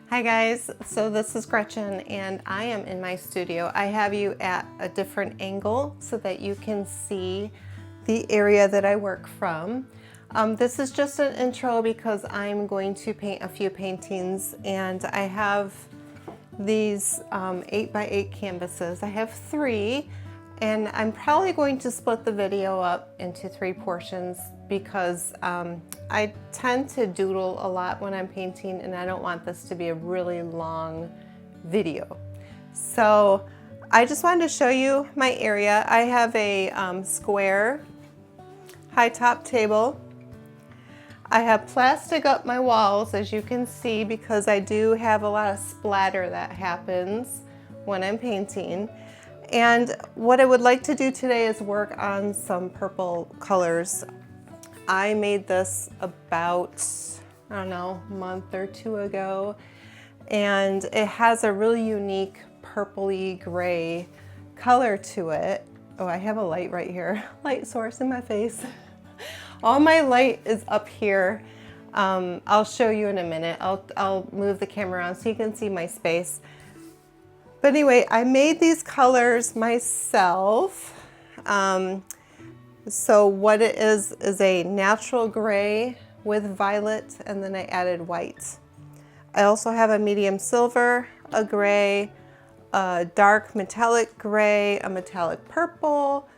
Hi guys, so this is Gretchen and I am in my studio. I have you at a different angle so that you can see the area that I work from. This is just an intro because I'm going to paint a few paintings and I have these 8x8 canvases. I have 3 and I'm probably going to split the video up into 3 portions because I tend to doodle a lot when I'm painting and I don't want this to be a really long video. So I just wanted to show you my area. I have a square high top table. I have plastic up my walls, as you can see, because I do have a lot of splatter that happens when I'm painting. And what I would like to do today is work on some purple colors. I made this about, I don't know, a month or 2 ago, and it has a really unique purpley gray color to it. Oh, I have a light right here, light source in my face. All my light is up here. I'll show you in a minute. I'll move the camera around so you can see my space. But anyway, I made these colors myself. So what it is a natural gray with violet, and then I added white. I also have a medium silver, a gray, a dark metallic gray, a metallic purple,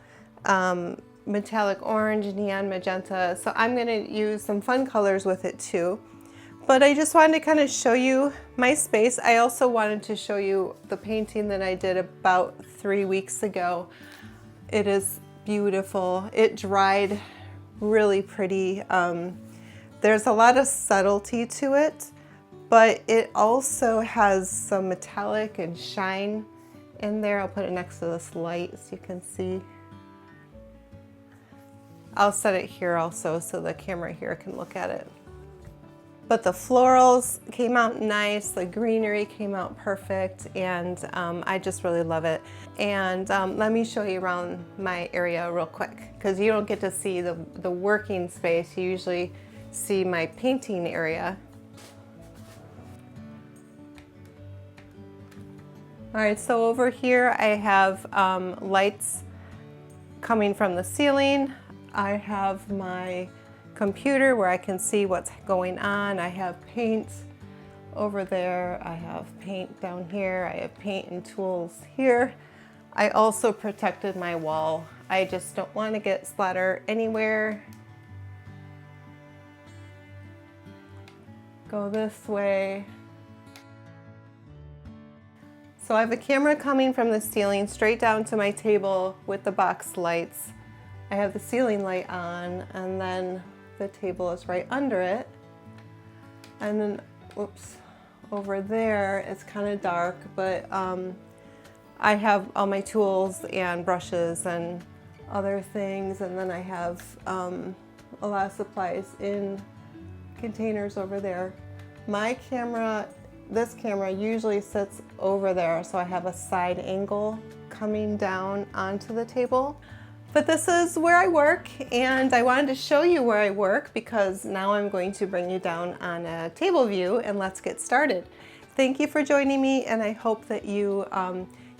metallic orange, neon magenta. So I'm gonna use some fun colors with it too. But I just wanted to kind of show you my space. I also wanted to show you the painting that I did about 3 weeks ago. It is beautiful. It dried really pretty. There's a lot of subtlety to it, but it also has some metallic and shine in there. I'll put it next to this light so you can see. I'll set it here also so the camera here can look at it. But the florals came out nice, the greenery came out perfect, and I just really love it. And let me show you around my area real quick, because you don't get to see the working space. You usually see my painting area. All right, so over here I have lights coming from the ceiling. I have my computer where I can see what's going on. I have paint over there. I have paint down here. I have paint and tools here. I also protected my wall. I just don't want to get splatter anywhere. Go this way. So I have a camera coming from the ceiling straight down to my table with the box lights. I have the ceiling light on, and then the table is right under it. And then, whoops, over there it's kind of dark, but I have all my tools and brushes and other things, and then I have a lot of supplies in containers over there. My camera, this camera usually sits over there, so I have a side angle coming down onto the table. But this is where I work, and I wanted to show you where I work because now I'm going to bring you down on a table view, and let's get started. Thank you for joining me, and I hope that you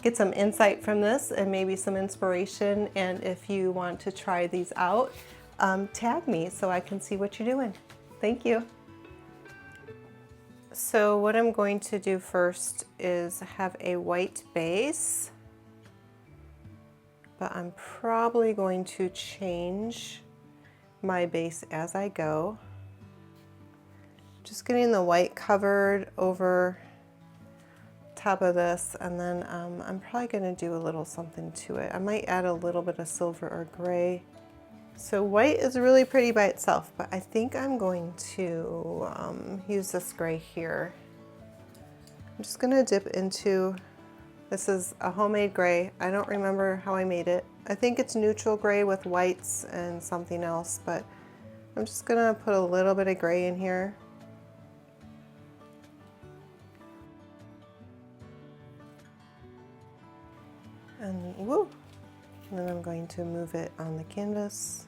get some insight from this and maybe some inspiration. And if you want to try these out, tag me so I can see what you're doing. Thank you. So what I'm going to do first is have a white base. But I'm probably going to change my base as I go. Just getting the white covered over top of this, and then I'm probably going to do a little something to it. I might add a little bit of silver or gray. So white is really pretty by itself, but I think I'm going to use this gray here. I'm just going to dip into, this is a homemade gray. I don't remember how I made it. I think it's neutral gray with whites and something else, but I'm just gonna put a little bit of gray in here. And woo! And then I'm going to move it on the canvas.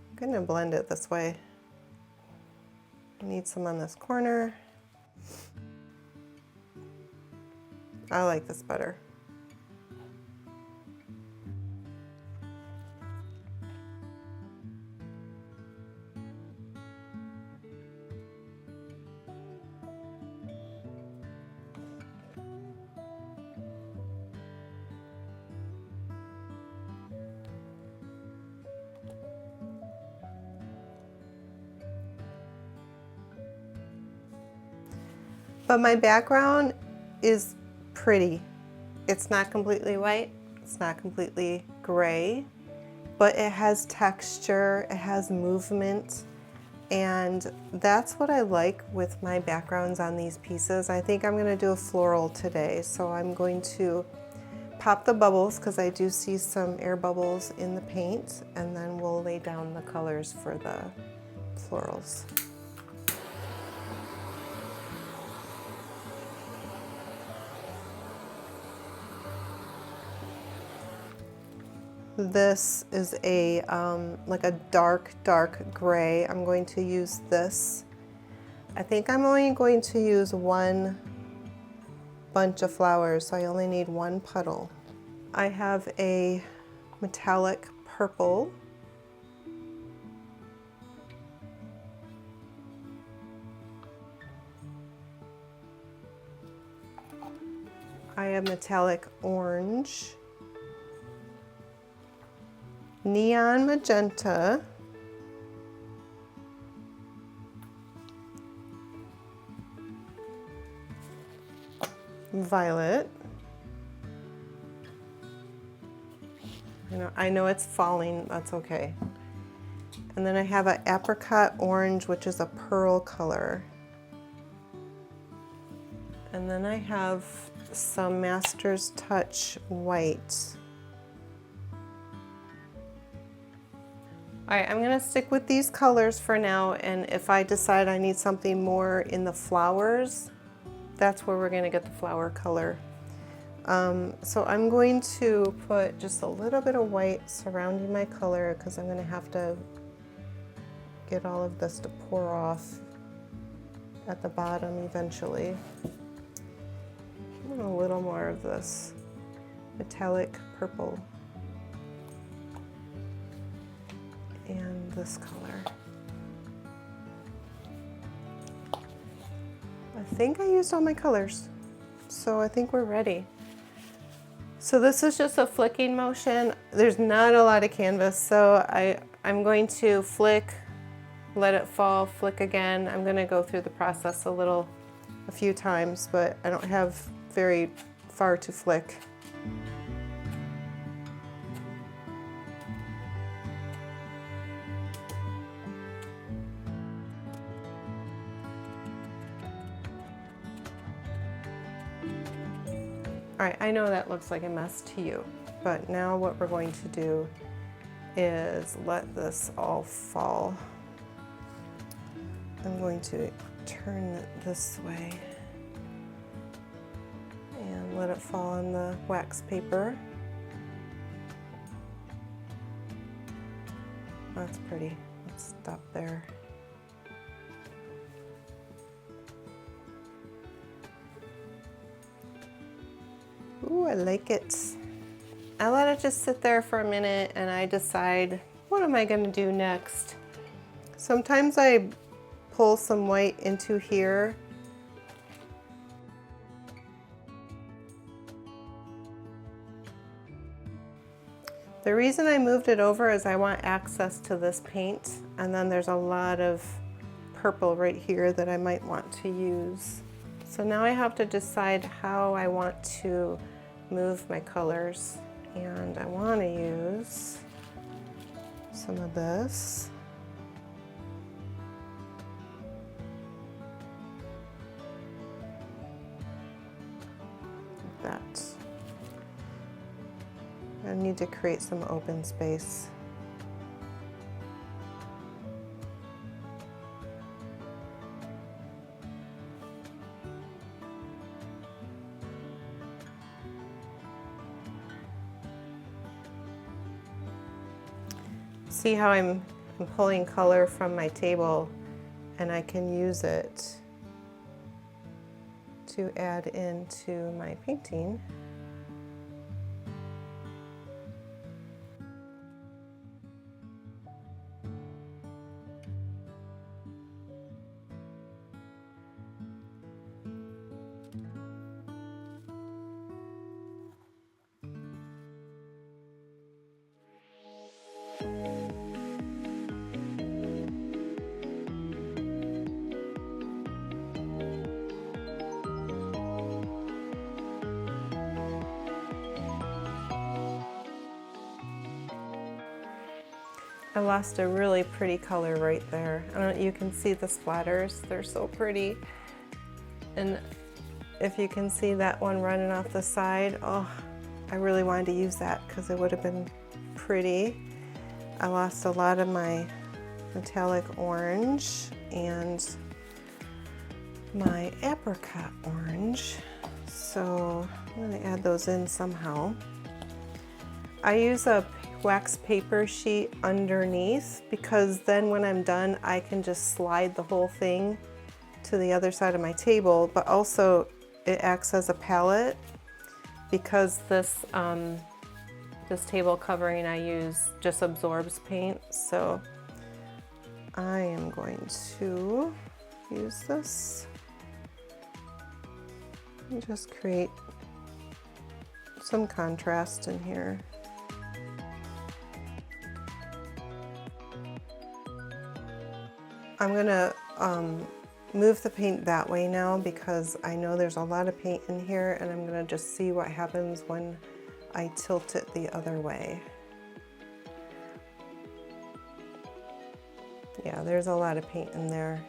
I'm gonna blend it this way. I need some on this corner. I like this better. But my background is pretty. It's not completely white, it's not completely gray, but it has texture, it has movement, and that's what I like with my backgrounds on these pieces. I think I'm going to do a floral today, so I'm going to pop the bubbles because I do see some air bubbles in the paint, and then we'll lay down the colors for the florals. This is a like a dark gray. I'm going to use this. I think I'm only going to use one bunch of flowers, so I only need one puddle. I have a metallic purple. I have metallic orange. Neon magenta, violet. I know it's falling, that's okay. And then I have an apricot orange, which is a pearl color. And then I have some Master's Touch white. All right, I'm gonna stick with these colors for now, and if I decide I need something more in the flowers, that's where we're gonna get the flower color. So I'm going to put just a little bit of white surrounding my color because I'm gonna have to get all of this to pour off at the bottom eventually. I want a little more of this metallic purple. And this color. I think I used all my colors, so I think we're ready. So this is just a flicking motion. There's not a lot of canvas, so I'm going to flick, let it fall, flick again. I'm gonna go through the process a few times, but I don't have very far to flick. All right, I know that looks like a mess to you, but now what we're going to do is let this all fall. I'm going to turn it this way and let it fall on the wax paper. That's pretty. Let's stop there. Ooh, I like it. I let it just sit there for a minute and I decide, what am I gonna do next? Sometimes I pull some white into here. The reason I moved it over is I want access to this paint, and then there's a lot of purple right here that I might want to use. So now I have to decide how I want to move my colors, and I want to use some of this. Like that. I need to create some open space. See how I'm pulling color from my table and I can use it to add into my painting. I lost a really pretty color right there. I don't know, you can see the splatters, they're so pretty. And if you can see that one running off the side, oh, I really wanted to use that because it would have been pretty. I lost a lot of my metallic orange and my apricot orange. So I'm gonna add those in somehow. I use a wax paper sheet underneath because then when I'm done I can just slide the whole thing to the other side of my table, but also it acts as a palette because this this table covering I use just absorbs paint. So I am going to use this and just create some contrast in here. I'm gonna move the paint that way now because I know there's a lot of paint in here, and I'm gonna just see what happens when I tilt it the other way. Yeah, there's a lot of paint in there.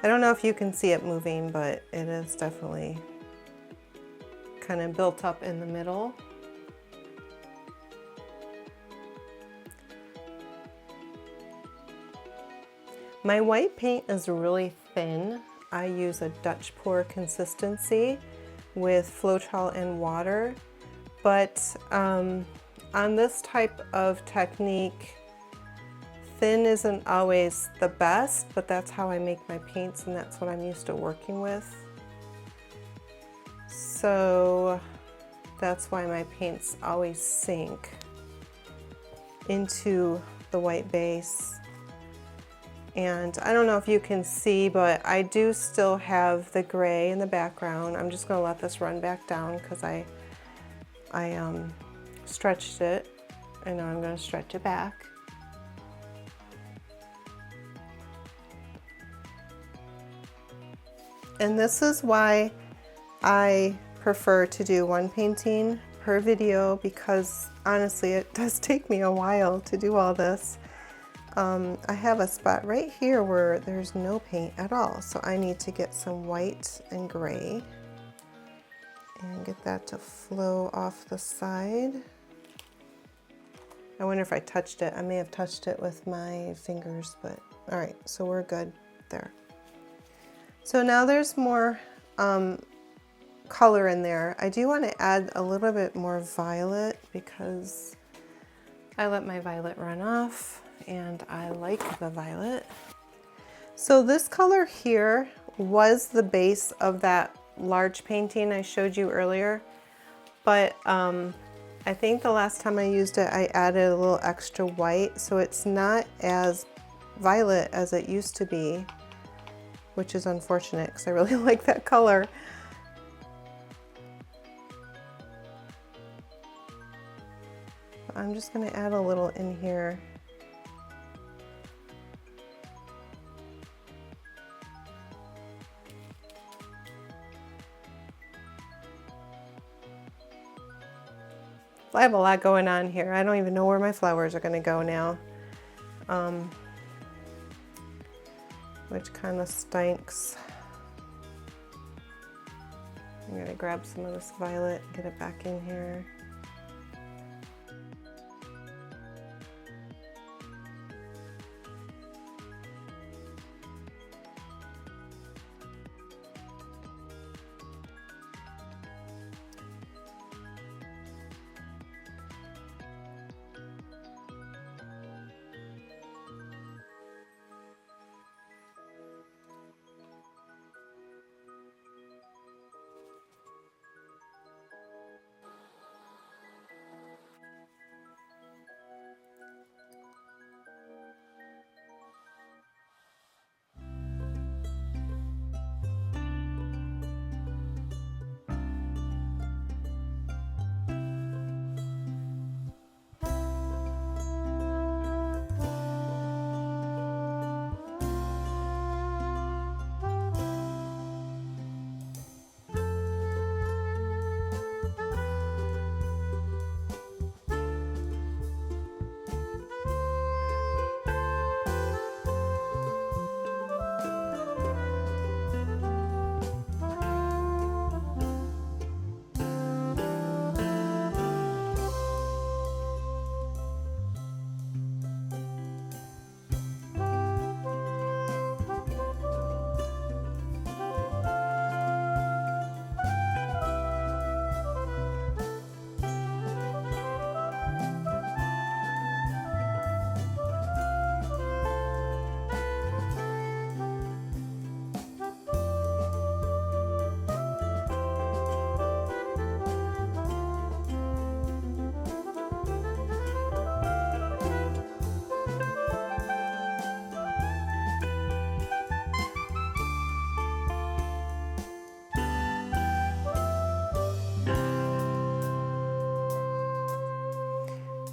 I don't know if you can see it moving, but it is definitely kind of built up in the middle. My white paint is really thin. I use a Dutch pour consistency with Florals and water, but on this type of technique, thin isn't always the best, but that's how I make my paints and that's what I'm used to working with. So that's why my paints always sink into the white base. And I don't know if you can see, but I do still have the gray in the background. I'm just gonna let this run back down because I stretched it. I know I'm gonna stretch it back. And this is why I prefer to do one painting per video, because honestly it does take me a while to do all this. I have a spot right here where there's no paint at all, so I need to get some white and gray and get that to flow off the side. I wonder if I touched it. I may have touched it with my fingers, but all right, so we're good there. So now there's more color in there. I do want to add a little bit more violet because I let my violet run off and I like the violet. So this color here was the base of that large painting I showed you earlier, but I think the last time I used it I added a little extra white, so it's not as violet as it used to be, which is unfortunate because I really like that color. I'm just going to add a little in here. I have a lot going on here. I don't even know where my flowers are going to go now, which kind of stinks. I'm going to grab some of this violet and get it back in here.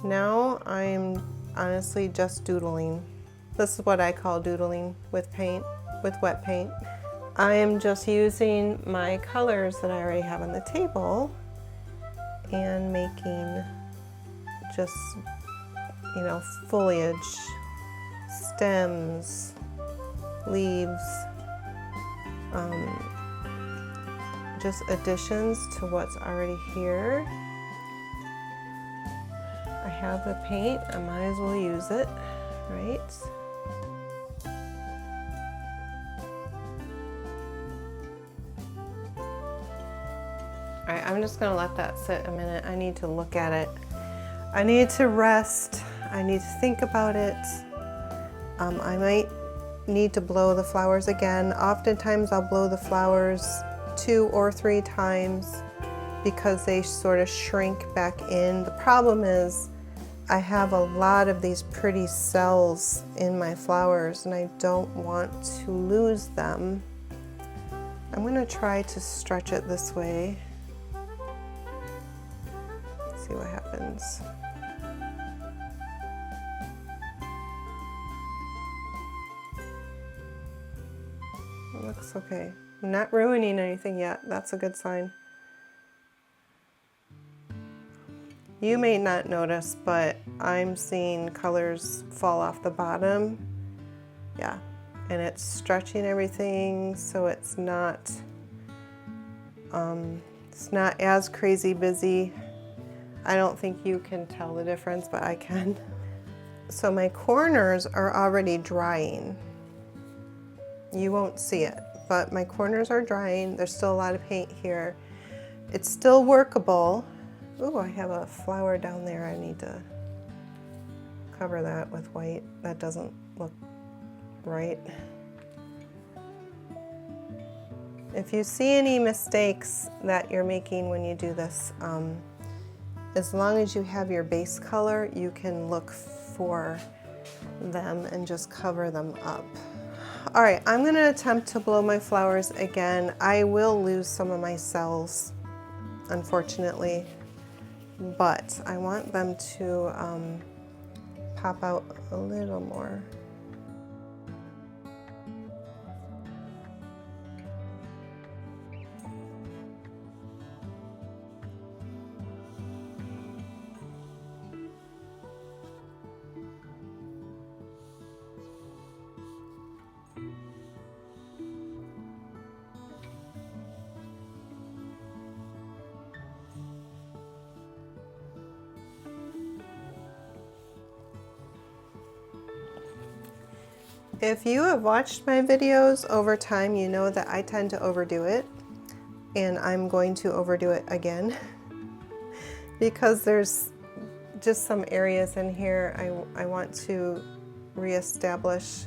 Now I'm honestly just doodling. This is what I call doodling with paint, with wet paint. I am just using my colors that I already have on the table and making just, you know, foliage, stems, leaves, just additions to what's already here. I have the paint, I might as well use it, right? All right, I'm just gonna let that sit a minute. I need to look at it. I need to rest. I need to think about it. I might need to blow the flowers again. Oftentimes I'll blow the flowers 2 or 3 times because they sort of shrink back in. The problem is I have a lot of these pretty cells in my flowers and I don't want to lose them. I'm gonna try to stretch it this way. See what happens. It looks okay. I'm not ruining anything yet. That's a good sign. You may not notice, but I'm seeing colors fall off the bottom. Yeah, and it's stretching everything so it's not as crazy busy. I don't think you can tell the difference, but I can. So my corners are already drying. You won't see it, but my corners are drying. There's still a lot of paint here. It's still workable. Ooh, I have a flower down there. I need to cover that with white. That doesn't look right. If you see any mistakes that you're making when you do this, as long as you have your base color, you can look for them and just cover them up. All right, I'm gonna attempt to blow my flowers again. I will lose some of my cells, unfortunately, but I want them to pop out a little more. If you have watched my videos over time, you know that I tend to overdo it, and I'm going to overdo it again because there's just some areas in here I want to reestablish.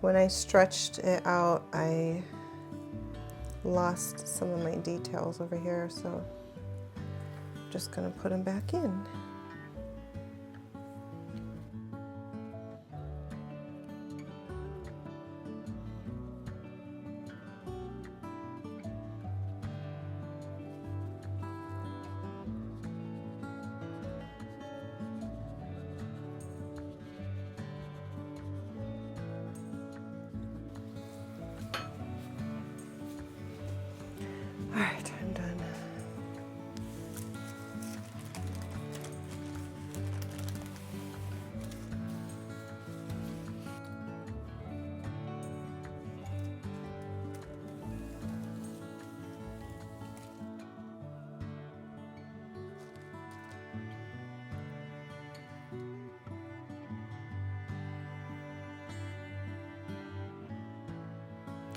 When I stretched it out, I lost some of my details over here, so I'm just gonna put them back in. All right, I'm done.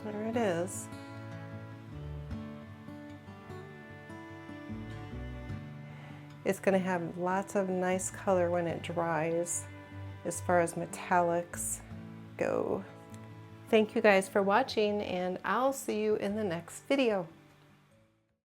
There it is. It's going to have lots of nice color when it dries as far as metallics go. Thank you guys for watching, and I'll see you in the next video.